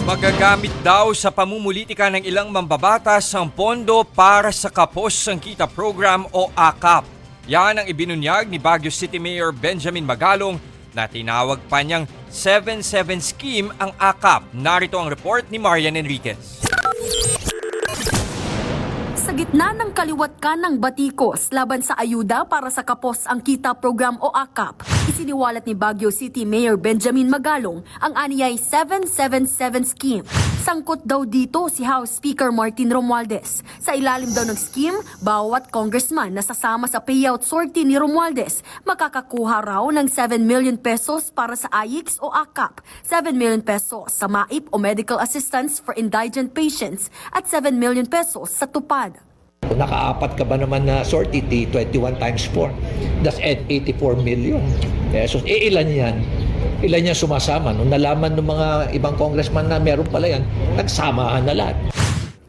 Magagamit daw sa pamumulitika ng ilang mambabatas ang pondo para sa Kapos Sangkita Program o AKAP. Yan ang ibinunyag ni Baguio City Mayor Benjamin Magalong na tinawag pa niyang 7-7 scheme ang AKAP. Narito ang report ni Marian Enriquez. Sa gitna ng kaliwat kanang batikos laban sa ayuda para sa Kapos Sangkita Program o AKAP, isiniwalat ni Baguio City Mayor Benjamin Magalong ang aniyay 777 scheme. Sangkot daw dito si House Speaker Martin Romualdez. Sa ilalim daw ng scheme, bawat congressman na sasama sa payout sortie ni Romualdez makakakuha raw ng 7 million pesos para sa AYIX o AKAP, 7 million pesos sa MAIP o Medical Assistance for Indigent Patients at 7 million pesos sa TUPAD. Kung nakaapat ka ba naman na sortie, 21 times 4, that's 84 million pesos. Ilan yan? Ilan yan sumasama? Nung nalaman ng mga ibang congressman na meron pala yan, nagsamahan na lahat.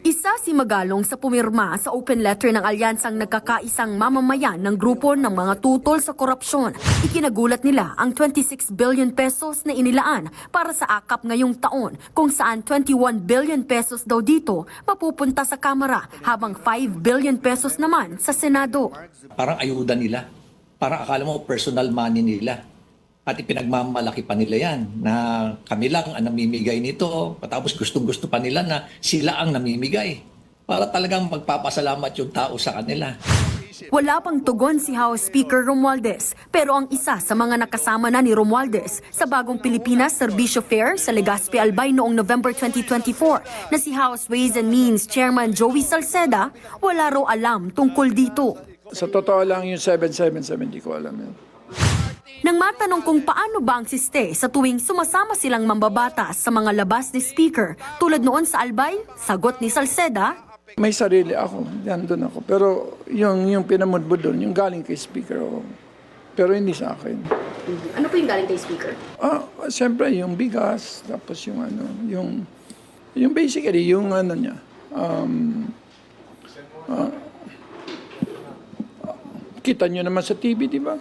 Isa si Magalong sa pumirma sa open letter ng alyansang nagkakaisang mamamayan ng grupo ng mga tutol sa korupsyon. Ikinagulat nila ang 26 billion pesos na inilaan para sa AKAP ngayong taon, kung saan 21 billion pesos daw dito mapupunta sa Kamara habang 5 billion pesos naman sa Senado. Parang ayuda nila. Parang akala mo personal money nila. At ipinagmamalaki pa nila yan na kami lang ang namimigay nito. Patapos gustong-gusto pa nila na sila ang namimigay. Para talagang magpapasalamat yung tao sa kanila. Wala pang tugon si House Speaker Romualdez, pero ang isa sa mga nakasama na ni Romualdez sa bagong Pilipinas Serbisyo Fair sa Legazpi Albay noong November 2024 na si House Ways and Means Chairman Joey Salceda, wala raw alam tungkol dito. Sa totoo lang yung 777, di ko alam yun. Nang matanong kung paano ba ang siste sa tuwing sumasama silang mambabatas sa mga labas ni Speaker tulad noon sa Albay, sagot ni Salceda, May sarili ako, doon ako. Pero yung pinamudbud doon, yung galing kay Speaker ako. Pero hindi sa akin. ano po yung galing kay Speaker? Siyempre, yung bigas, tapos yung basically, yung ano niya, kita nyo naman sa TV, di ba?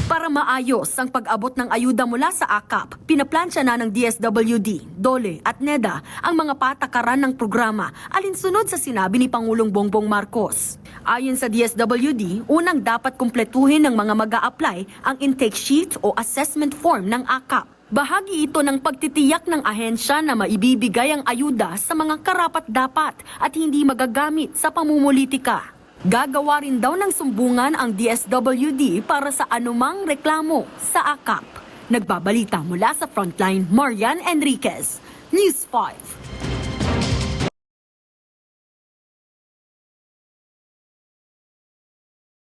Para maayos ang pag-abot ng ayuda mula sa AKAP, pinaplansya na ng DSWD, DOLE at NEDA ang mga patakaran ng programa alinsunod sa sinabi ni Pangulong Bongbong Marcos. Ayon sa DSWD, unang dapat kumpletuhin ng mga mag-a-apply ang intake sheet o assessment form ng AKAP. Bahagi ito ng pagtitiyak ng ahensya na maibibigay ang ayuda sa mga karapat-dapat at hindi magagamit sa pamumulitika. Gagawa rin daw ng sumbungan ang DSWD para sa anumang reklamo sa AKAP. Nagbabalita mula sa Frontline, Marian Enriquez, News 5.